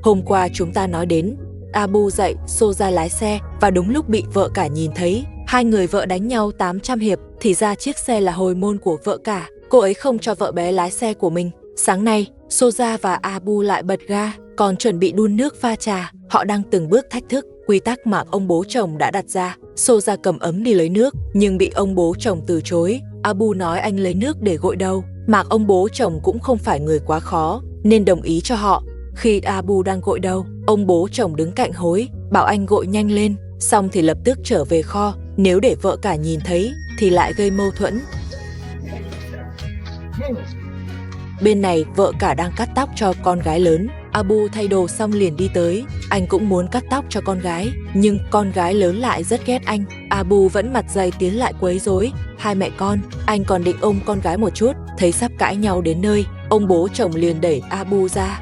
Hôm qua chúng ta nói đến, Abu dạy Soja lái xe và đúng lúc bị vợ cả nhìn thấy, hai người vợ đánh nhau 800 hiệp, thì ra chiếc xe là hồi môn của vợ cả. Cô ấy không cho vợ bé lái xe của mình. Sáng nay, Soja và Abu lại bật ga, còn chuẩn bị đun nước pha trà. Họ đang từng bước thách thức quy tắc mà ông bố chồng đã đặt ra. Soja cầm ấm đi lấy nước, nhưng bị ông bố chồng từ chối. Abu nói anh lấy nước để gội đầu, mà ông bố chồng cũng không phải người quá khó, nên đồng ý cho họ. Khi Abu đang gội đầu, ông bố chồng đứng cạnh hối, bảo anh gội nhanh lên, xong thì lập tức trở về kho. Nếu để vợ cả nhìn thấy thì lại gây mâu thuẫn. Bên này vợ cả đang cắt tóc cho con gái lớn. Abu thay đồ xong liền đi tới. Anh cũng muốn cắt tóc cho con gái, nhưng con gái lớn lại rất ghét anh. Abu vẫn mặt dày tiến lại quấy rối. Hai mẹ con, anh còn định ôm con gái một chút, thấy sắp cãi nhau đến nơi, ông bố chồng liền đẩy Abu ra.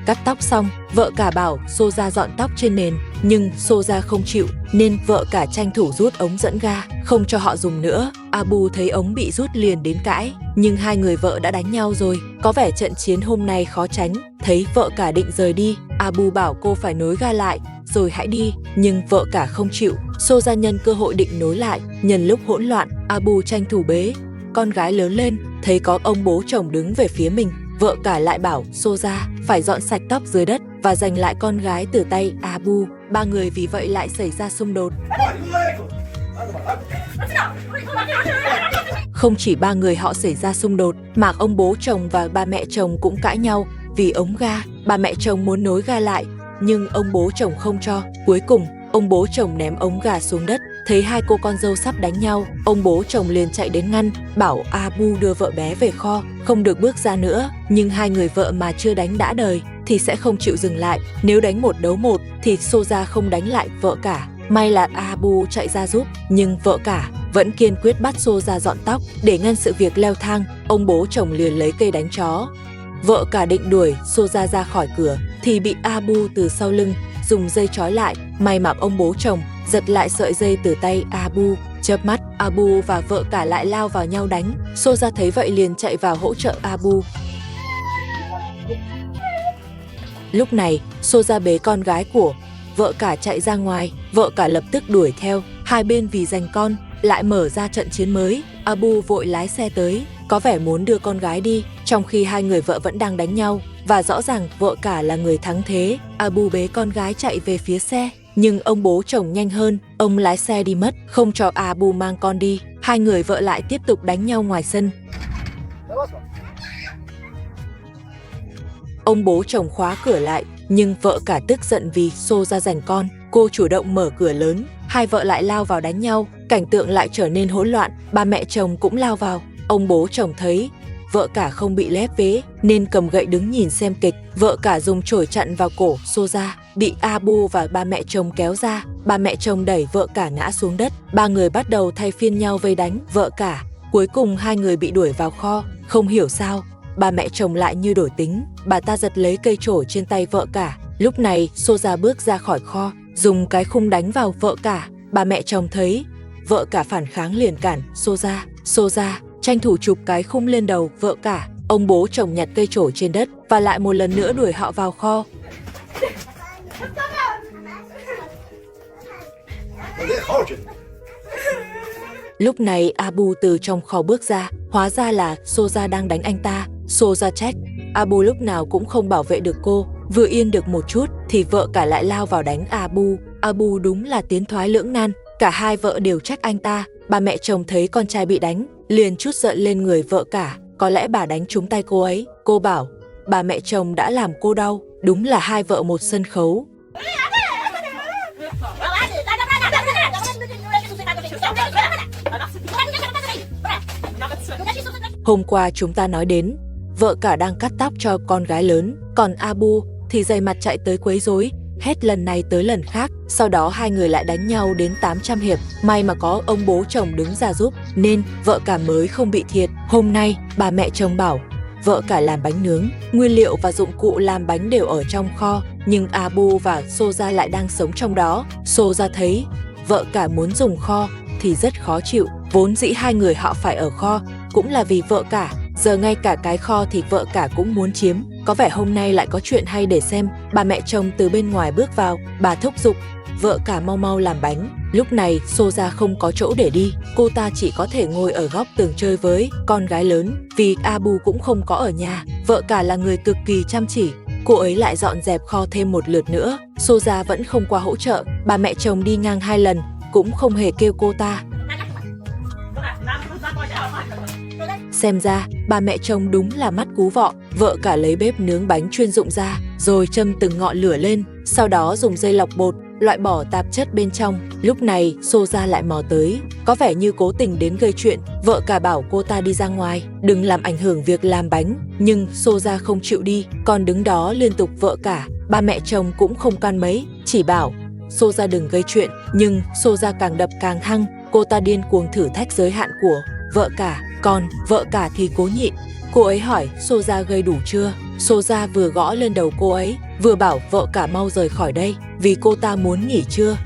Cắt tóc xong, vợ cả bảo Soja dọn tóc trên nền, nhưng Soja không chịu, nên vợ cả tranh thủ rút ống dẫn ga, không cho họ dùng nữa. Abu thấy ống bị rút liền đến cãi, nhưng hai người vợ đã đánh nhau rồi, có vẻ trận chiến hôm nay khó tránh. Thấy vợ cả định rời đi, Abu bảo cô phải nối ga lại, rồi hãy đi, nhưng vợ cả không chịu. Soja nhân cơ hội định nối lại, nhân lúc hỗn loạn, Abu tranh thủ bế con gái lớn lên, thấy có ông bố chồng đứng về phía mình. Vợ cả lại bảo Soja phải dọn sạch tóc dưới đất và giành lại con gái từ tay Abu. Ba người vì vậy lại xảy ra xung đột. Không chỉ ba người họ xảy ra xung đột, mà ông bố chồng và ba mẹ chồng cũng cãi nhau vì ống ga. Ba mẹ chồng muốn nối ga lại, nhưng ông bố chồng không cho. Cuối cùng, ông bố chồng ném ống ga xuống đất. Thấy hai cô con dâu sắp đánh nhau, ông bố chồng liền chạy đến ngăn, bảo Abu đưa vợ bé về kho, không được bước ra nữa. Nhưng hai người vợ mà chưa đánh đã đời thì sẽ không chịu dừng lại. Nếu đánh một đấu một thì Soja không đánh lại vợ cả. May là Abu chạy ra giúp, nhưng vợ cả vẫn kiên quyết bắt Soja dọn tóc. Để ngăn sự việc leo thang, ông bố chồng liền lấy cây đánh chó. Vợ cả định đuổi Soja ra khỏi cửa thì bị Abu từ sau lưng dùng dây trói lại. May mà ông bố chồng giật lại sợi dây từ tay Abu. Chớp mắt, Abu và vợ cả lại lao vào nhau đánh. Soja thấy vậy liền chạy vào hỗ trợ Abu. Lúc này, Soja bế con gái của vợ cả chạy ra ngoài. Vợ cả lập tức đuổi theo. Hai bên vì giành con lại mở ra trận chiến mới. Abu vội lái xe tới, có vẻ muốn đưa con gái đi, trong khi hai người vợ vẫn đang đánh nhau. Và rõ ràng vợ cả là người thắng thế. Abu bế con gái chạy về phía xe, nhưng ông bố chồng nhanh hơn, ông lái xe đi mất, không cho Abu mang con đi. Hai người vợ lại tiếp tục đánh nhau ngoài sân. Ông bố chồng khóa cửa lại, nhưng vợ cả tức giận vì Soja giành con. Cô chủ động mở cửa lớn, hai vợ lại lao vào đánh nhau. Cảnh tượng lại trở nên hỗn loạn, ba mẹ chồng cũng lao vào. Ông bố chồng thấy vợ cả không bị lép vế nên cầm gậy đứng nhìn xem kịch. Vợ cả dùng chổi chặn vào cổ Soja, bị Abu và ba mẹ chồng kéo ra. Ba mẹ chồng đẩy vợ cả ngã xuống đất. Ba người bắt đầu thay phiên nhau vây đánh vợ cả. Cuối cùng hai người bị đuổi vào kho. Không hiểu sao, ba mẹ chồng lại như đổi tính. Bà ta giật lấy cây chổi trên tay vợ cả. Lúc này Soja bước ra khỏi kho, dùng cái khung đánh vào vợ cả. Ba mẹ chồng thấy vợ cả phản kháng liền cản Soja. Soja tranh thủ chụp cái khung lên đầu vợ cả. Ông bố chồng nhặt cây chổi trên đất và lại một lần nữa đuổi họ vào kho. Lúc này Abu từ trong kho bước ra, hóa ra là Soja đang đánh anh ta. Soja trách Abu lúc nào cũng không bảo vệ được cô. Vừa yên được một chút thì vợ cả lại lao vào đánh Abu. Abu đúng là tiến thoái lưỡng nan, cả hai vợ đều trách anh ta. Ba mẹ chồng thấy con trai bị đánh, liền trút giận lên người vợ cả. Có lẽ bà đánh trúng tay cô ấy. Cô bảo bà mẹ chồng đã làm cô đau. Đúng là hai vợ một sân khấu. Hôm qua chúng ta nói đến, vợ cả đang cắt tóc cho con gái lớn, còn Abu thì dày mặt chạy tới quấy rối, hết lần này tới lần khác. Sau đó hai người lại đánh nhau đến 800 hiệp. May mà có ông bố chồng đứng ra giúp nên vợ cả mới không bị thiệt. Hôm nay bà mẹ chồng bảo vợ cả làm bánh nướng. Nguyên liệu và dụng cụ làm bánh đều ở trong kho, nhưng Abu và Soja lại đang sống trong đó. Soja thấy vợ cả muốn dùng kho thì rất khó chịu. Vốn dĩ hai người họ phải ở kho cũng là vì vợ cả, giờ ngay cả cái kho thì vợ cả cũng muốn chiếm. Có vẻ hôm nay lại có chuyện hay để xem. Bà mẹ chồng từ bên ngoài bước vào, bà thúc giục vợ cả mau mau làm bánh. Lúc này Soja không có chỗ để đi, cô ta chỉ có thể ngồi ở góc tường chơi với con gái lớn, vì Abu cũng không có ở nhà. Vợ cả là người cực kỳ chăm chỉ, cô ấy lại dọn dẹp kho thêm một lượt nữa. Soja vẫn không qua hỗ trợ, bà mẹ chồng đi ngang 2 lần cũng không hề kêu cô ta. Xem ra bà mẹ chồng đúng là mắt cú vọ. Vợ cả lấy bếp nướng bánh chuyên dụng ra, rồi châm từng ngọn lửa lên, sau đó dùng dây lọc bột loại bỏ tạp chất bên trong. Lúc này Soja lại mò tới, có vẻ như cố tình đến gây chuyện. Vợ cả bảo cô ta đi ra ngoài, đừng làm ảnh hưởng việc làm bánh, nhưng Soja không chịu đi, còn đứng đó liên tục vợ cả. Bà mẹ chồng cũng không can mấy, chỉ bảo Soja đừng gây chuyện, nhưng Soja càng đập càng hăng. Cô ta điên cuồng thử thách giới hạn của vợ cả, còn vợ cả thì cố nhịn. Cô ấy hỏi Soja gây đủ chưa. Soja vừa gõ lên đầu cô ấy, vừa bảo vợ cả mau rời khỏi đây, vì cô ta muốn nghỉ trưa.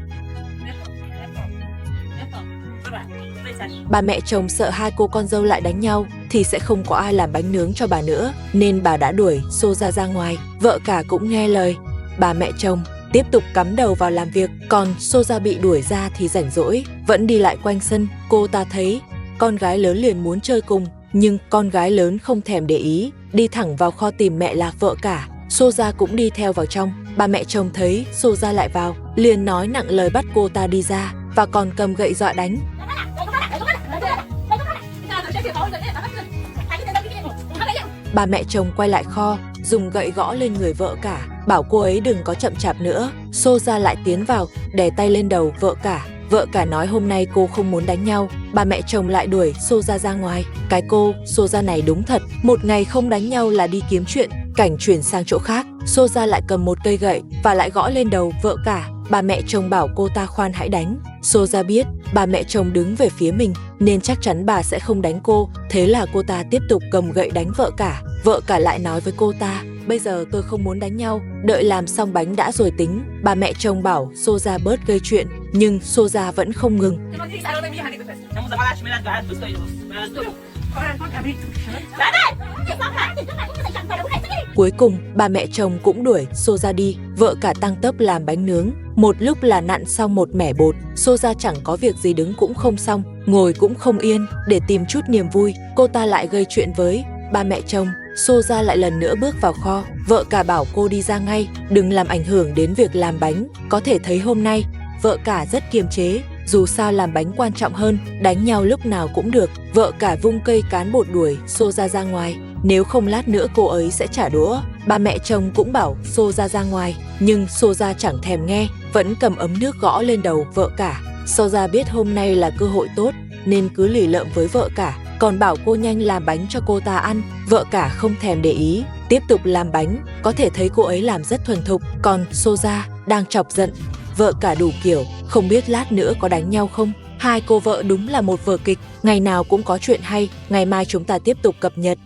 Bà mẹ chồng sợ hai cô con dâu lại đánh nhau thì sẽ không có ai làm bánh nướng cho bà nữa, nên bà đã đuổi Soja ra ngoài. Vợ cả cũng nghe lời bà mẹ chồng, tiếp tục cắm đầu vào làm việc. Còn Soja bị đuổi ra thì rảnh rỗi vẫn đi lại quanh sân. Cô ta thấy con gái lớn liền muốn chơi cùng, nhưng con gái lớn không thèm để ý, đi thẳng vào kho tìm mẹ là vợ cả. Soja cũng đi theo vào trong. Bà mẹ chồng thấy Soja lại vào, liền nói nặng lời bắt cô ta đi ra, và còn cầm gậy dọa đánh. Bà mẹ chồng quay lại kho, dùng gậy gõ lên người vợ cả, bảo cô ấy đừng có chậm chạp nữa. Soja lại tiến vào, đè tay lên đầu vợ cả. Vợ cả nói hôm nay cô không muốn đánh nhau. Bà mẹ chồng lại đuổi Soja ra ngoài. Cái cô Soja này đúng thật, một ngày không đánh nhau là đi kiếm chuyện. Cảnh chuyển sang chỗ khác, Soja lại cầm một cây gậy và lại gõ lên đầu vợ cả. Bà mẹ chồng bảo cô ta khoan hãy đánh. Soja biết bà mẹ chồng đứng về phía mình nên chắc chắn bà sẽ không đánh cô. Thế là cô ta tiếp tục cầm gậy đánh vợ cả. Vợ cả lại nói với cô ta, bây giờ tôi không muốn đánh nhau, đợi làm xong bánh đã rồi tính. Bà mẹ chồng bảo Soja bớt gây chuyện, nhưng Soja vẫn không ngừng. Cuối cùng, bà mẹ chồng cũng đuổi Soja đi. Vợ cả tăng tốc làm bánh nướng. Một lúc là nặn xong một mẻ bột. Soja chẳng có việc gì đứng cũng không xong, ngồi cũng không yên. Để tìm chút niềm vui, cô ta lại gây chuyện với bà mẹ chồng. Soja lại lần nữa bước vào kho. Vợ cả bảo cô đi ra ngay, đừng làm ảnh hưởng đến việc làm bánh. Có thể thấy hôm nay, vợ cả rất kiềm chế. Dù sao làm bánh quan trọng hơn, đánh nhau lúc nào cũng được. Vợ cả vung cây cán bột đuổi Soja ra ngoài, nếu không lát nữa cô ấy sẽ trả đũa. Bà mẹ chồng cũng bảo Soja ra ngoài, nhưng Soja chẳng thèm nghe, vẫn cầm ấm nước gõ lên đầu vợ cả. Soja biết hôm nay là cơ hội tốt nên cứ lì lợm với vợ cả, còn bảo cô nhanh làm bánh cho cô ta ăn. Vợ cả không thèm để ý, tiếp tục làm bánh. Có thể thấy cô ấy làm rất thuần thục, còn Soja đang chọc giận vợ cả đủ kiểu, không biết lát nữa có đánh nhau không. Hai cô vợ đúng là một vở kịch, ngày nào cũng có chuyện hay. Ngày mai chúng ta tiếp tục cập nhật.